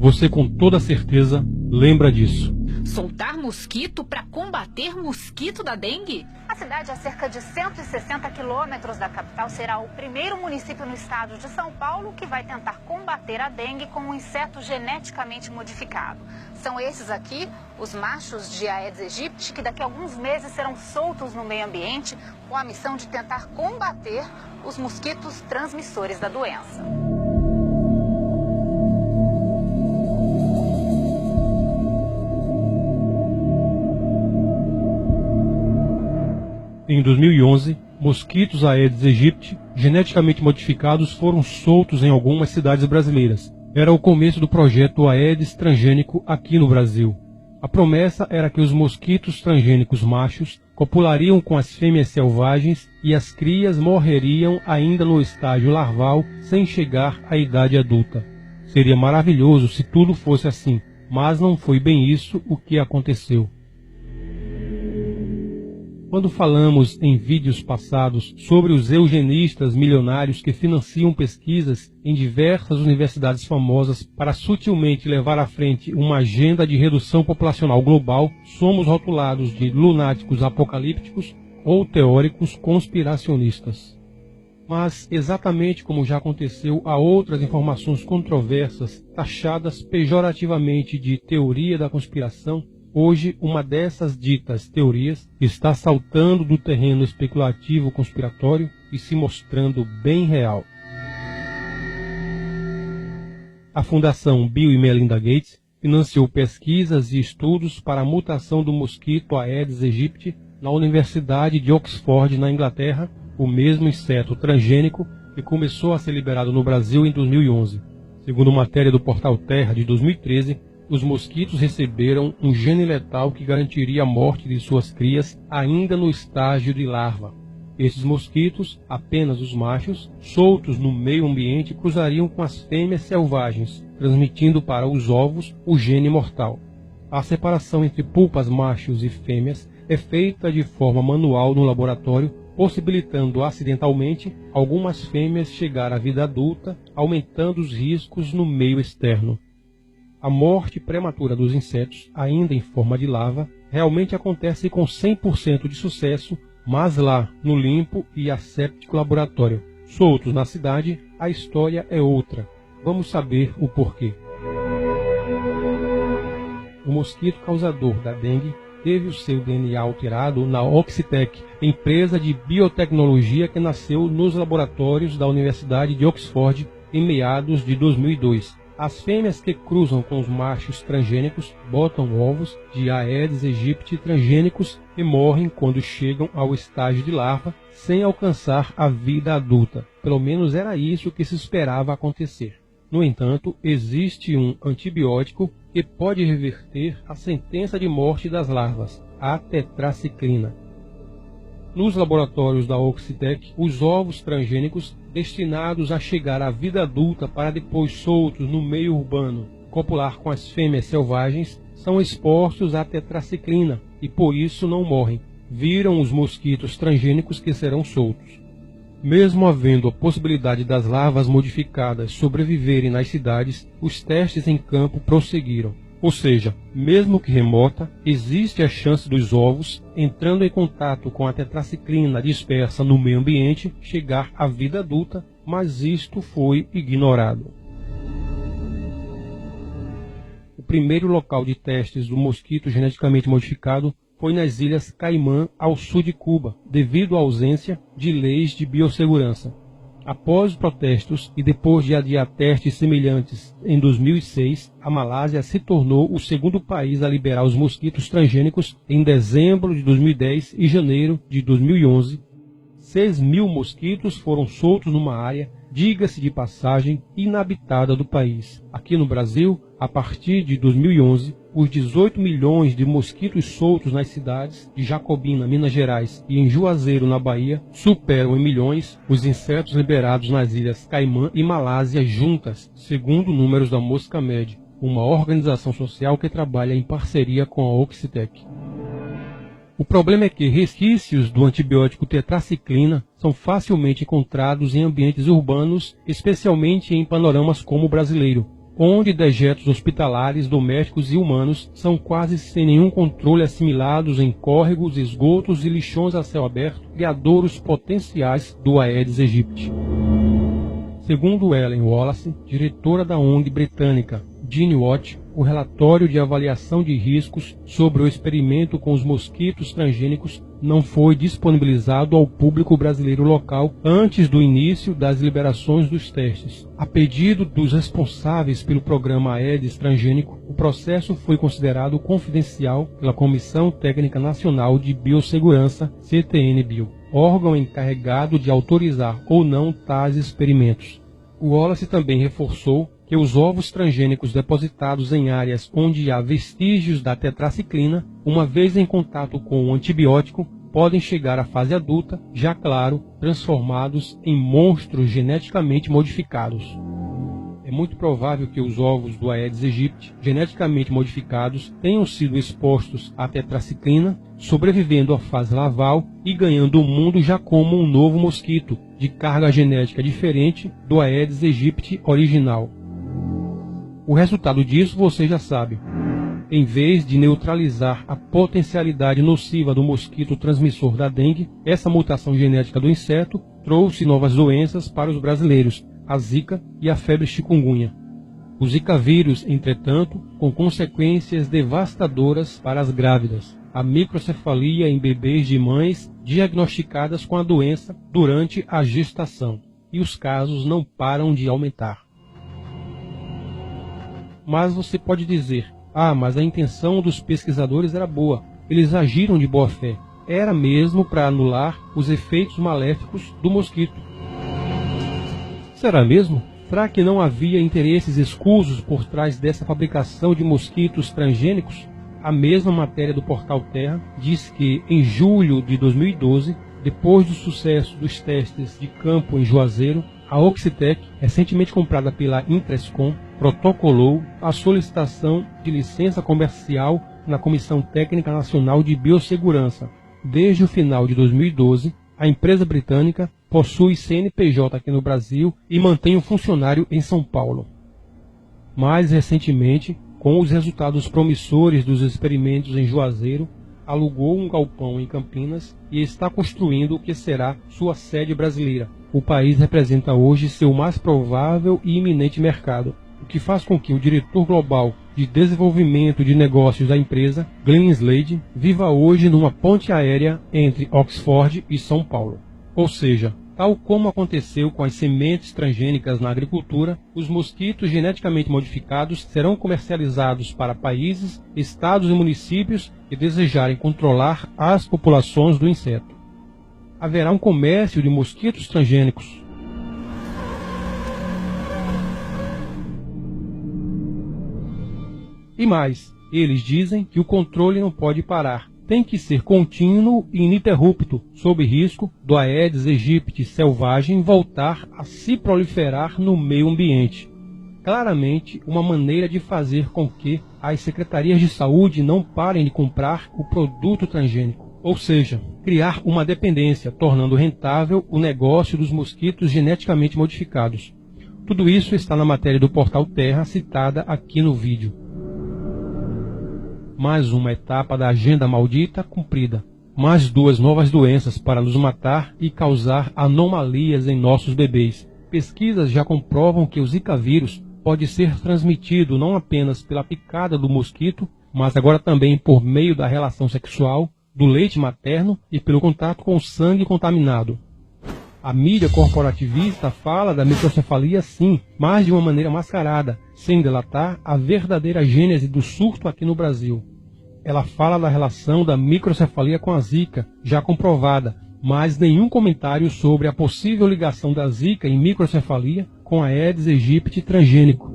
Você com toda certeza lembra disso. Soltar mosquito para combater mosquito da dengue? A cidade, a cerca de 160 quilômetros da capital, será o primeiro município no estado de São Paulo que vai tentar combater a dengue com um inseto geneticamente modificado. São esses aqui, os machos de Aedes aegypti, que daqui a alguns meses serão soltos no meio ambiente com a missão de tentar combater os mosquitos transmissores da doença. Em 2011, mosquitos Aedes aegypti geneticamente modificados foram soltos em algumas cidades brasileiras. Era o começo do projeto Aedes transgênico aqui no Brasil. A promessa era que os mosquitos transgênicos machos copulariam com as fêmeas selvagens e as crias morreriam ainda no estágio larval sem chegar à idade adulta. Seria maravilhoso se tudo fosse assim, mas não foi bem isso o que aconteceu. Quando falamos em vídeos passados sobre os eugenistas milionários que financiam pesquisas em diversas universidades famosas para sutilmente levar à frente uma agenda de redução populacional global, somos rotulados de lunáticos apocalípticos ou teóricos conspiracionistas. Mas, exatamente como já aconteceu a outras informações controversas taxadas pejorativamente de teoria da conspiração, hoje, uma dessas ditas teorias está saltando do terreno especulativo conspiratório e se mostrando bem real. A Fundação Bill e Melinda Gates financiou pesquisas e estudos para a mutação do mosquito Aedes aegypti na Universidade de Oxford, na Inglaterra, o mesmo inseto transgênico que começou a ser liberado no Brasil em 2011. Segundo matéria do portal Terra de 2013, os mosquitos receberam um gene letal que garantiria a morte de suas crias ainda no estágio de larva. Esses mosquitos, apenas os machos, soltos no meio ambiente, cruzariam com as fêmeas selvagens, transmitindo para os ovos o gene mortal. A separação entre pulpas machos e fêmeas é feita de forma manual no laboratório, possibilitando acidentalmente algumas fêmeas chegar à vida adulta, aumentando os riscos no meio externo. A morte prematura dos insetos, ainda em forma de larva, realmente acontece com 100% de sucesso, mas lá, no limpo e asséptico laboratório. Soltos na cidade, a história é outra. Vamos saber o porquê. O mosquito causador da dengue teve o seu DNA alterado na Oxitec, empresa de biotecnologia que nasceu nos laboratórios da Universidade de Oxford em meados de 2002. As fêmeas que cruzam com os machos transgênicos botam ovos de Aedes aegypti transgênicos e morrem quando chegam ao estágio de larva, sem alcançar a vida adulta. Pelo menos era isso que se esperava acontecer. No entanto, existe um antibiótico que pode reverter a sentença de morte das larvas, a tetraciclina. Nos laboratórios da Oxitec, os ovos transgênicos destinados a chegar à vida adulta para depois soltos no meio urbano, copular com as fêmeas selvagens, são expostos à tetraciclina e por isso não morrem. Viram os mosquitos transgênicos que serão soltos. Mesmo havendo a possibilidade das larvas modificadas sobreviverem nas cidades, os testes em campo prosseguiram. Ou seja, mesmo que remota, existe a chance dos ovos, entrando em contato com a tetraciclina dispersa no meio ambiente, chegar à vida adulta, mas isto foi ignorado. O primeiro local de testes do mosquito geneticamente modificado foi nas Ilhas Caimã, ao sul de Cuba, devido à ausência de leis de biossegurança. Após os protestos e depois de adiar testes semelhantes em 2006, a Malásia se tornou o segundo país a liberar os mosquitos transgênicos em dezembro de 2010 e janeiro de 2011. 6.000 mosquitos foram soltos numa área, diga-se de passagem, inabitada do país. Aqui no Brasil, a partir de 2011, os 18 milhões de mosquitos soltos nas cidades de Jacobina, Minas Gerais e em Juazeiro, na Bahia, superam em milhões os insetos liberados nas Ilhas Caimã e Malásia juntas, segundo números da Moscamed, uma organização social que trabalha em parceria com a Oxitec. O problema é que resquícios do antibiótico tetraciclina são facilmente encontrados em ambientes urbanos, especialmente em panoramas como o brasileiro, onde dejetos hospitalares, domésticos e humanos são quase sem nenhum controle assimilados em córregos, esgotos e lixões a céu aberto, criadouros potenciais do Aedes aegypti. Segundo Ellen Wallace, diretora da ONG britânica GeneWatch, o relatório de avaliação de riscos sobre o experimento com os mosquitos transgênicos não foi disponibilizado ao público brasileiro local antes do início das liberações dos testes. A pedido dos responsáveis pelo programa Aedes transgênico, o processo foi considerado confidencial pela Comissão Técnica Nacional de Biossegurança, CTN-Bio, órgão encarregado de autorizar ou não tais experimentos. O Wallace também reforçou que os ovos transgênicos depositados em áreas onde há vestígios da tetraciclina, uma vez em contato com o antibiótico, podem chegar à fase adulta, já claro, transformados em monstros geneticamente modificados. É muito provável que os ovos do Aedes aegypti, geneticamente modificados, tenham sido expostos à tetraciclina, sobrevivendo à fase larval e ganhando o mundo já como um novo mosquito, de carga genética diferente do Aedes aegypti original. O resultado disso você já sabe. Em vez de neutralizar a potencialidade nociva do mosquito transmissor da dengue, essa mutação genética do inseto trouxe novas doenças para os brasileiros, a zika e a febre chikungunya. O zika vírus, entretanto, com consequências devastadoras para as grávidas, a microcefalia em bebês de mães diagnosticadas com a doença durante a gestação, e os casos não param de aumentar. Mas você pode dizer, mas a intenção dos pesquisadores era boa, eles agiram de boa fé, era mesmo para anular os efeitos maléficos do mosquito. Será mesmo? Será que não havia interesses escusos por trás dessa fabricação de mosquitos transgênicos? A mesma matéria do Portal Terra diz que, em julho de 2012, depois do sucesso dos testes de campo em Juazeiro, a Oxitec, recentemente comprada pela Intrescom, protocolou a solicitação de licença comercial na Comissão Técnica Nacional de Biossegurança. Desde o final de 2012, a empresa britânica possui CNPJ aqui no Brasil e mantém um funcionário em São Paulo. Mais recentemente, com os resultados promissores dos experimentos em Juazeiro, alugou um galpão em Campinas e está construindo o que será sua sede brasileira. O país representa hoje seu mais provável e iminente mercado, o que faz com que o diretor global de desenvolvimento de negócios da empresa, Glenn Slade, viva hoje numa ponte aérea entre Oxford e São Paulo. Ou seja, tal como aconteceu com as sementes transgênicas na agricultura, os mosquitos geneticamente modificados serão comercializados para países, estados e municípios que desejarem controlar as populações do inseto. Haverá um comércio de mosquitos transgênicos. E mais, eles dizem que o controle não pode parar. Tem que ser contínuo e ininterrupto, sob risco do Aedes aegypti selvagem voltar a se proliferar no meio ambiente. Claramente, uma maneira de fazer com que as secretarias de saúde não parem de comprar o produto transgênico. Ou seja, criar uma dependência, tornando rentável o negócio dos mosquitos geneticamente modificados. Tudo isso está na matéria do Portal Terra citada aqui no vídeo. Mais uma etapa da agenda maldita cumprida. Mais 2 novas doenças para nos matar e causar anomalias em nossos bebês. Pesquisas já comprovam que o Zika vírus pode ser transmitido não apenas pela picada do mosquito, mas agora também por meio da relação sexual, do leite materno e pelo contato com o sangue contaminado. A mídia corporativista fala da microcefalia sim, mas de uma maneira mascarada, sem delatar a verdadeira gênese do surto aqui no Brasil. Ela fala da relação da microcefalia com a Zika, já comprovada, mas nenhum comentário sobre a possível ligação da Zika e microcefalia com a Aedes aegypti transgênico.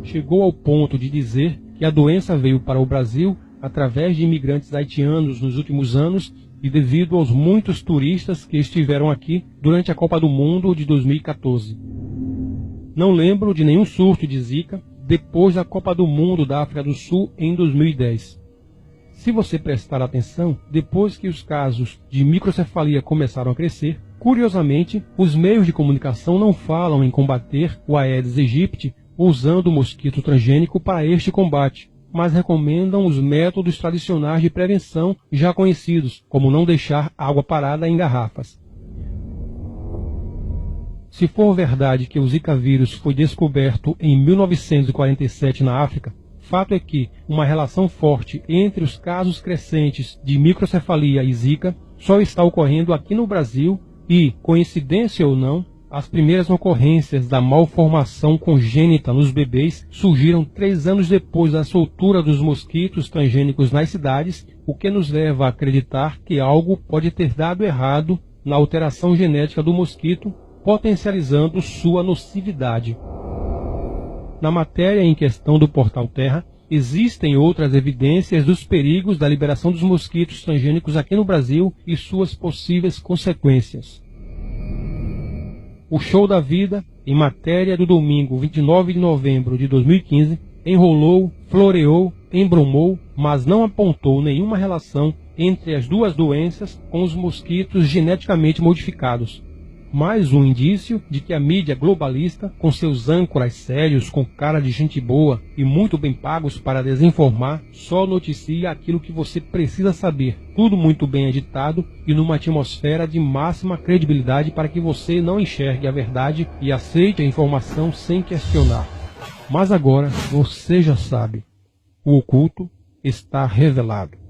Chegou ao ponto de dizer que a doença veio para o Brasil através de imigrantes haitianos nos últimos anos e devido aos muitos turistas que estiveram aqui durante a Copa do Mundo de 2014. Não lembro de nenhum surto de Zika depois da Copa do Mundo da África do Sul em 2010. Se você prestar atenção, depois que os casos de microcefalia começaram a crescer, curiosamente, os meios de comunicação não falam em combater o Aedes aegypti usando o mosquito transgênico para este combate, mas recomendam os métodos tradicionais de prevenção já conhecidos, como não deixar água parada em garrafas. Se for verdade que o Zika vírus foi descoberto em 1947 na África, fato é que uma relação forte entre os casos crescentes de microcefalia e Zika só está ocorrendo aqui no Brasil e, coincidência ou não, as primeiras ocorrências da malformação congênita nos bebês surgiram 3 anos depois da soltura dos mosquitos transgênicos nas cidades, o que nos leva a acreditar que algo pode ter dado errado na alteração genética do mosquito, potencializando sua nocividade. Na matéria em questão do Portal Terra, existem outras evidências dos perigos da liberação dos mosquitos transgênicos aqui no Brasil e suas possíveis consequências. O Show da Vida, em matéria do domingo 29 de novembro de 2015, enrolou, floreou, embromou, mas não apontou nenhuma relação entre as duas doenças com os mosquitos geneticamente modificados. Mais um indício de que a mídia globalista, com seus âncoras sérios, com cara de gente boa e muito bem pagos para desinformar, só noticia aquilo que você precisa saber. Tudo muito bem editado e numa atmosfera de máxima credibilidade para que você não enxergue a verdade e aceite a informação sem questionar. Mas agora você já sabe, o oculto está revelado.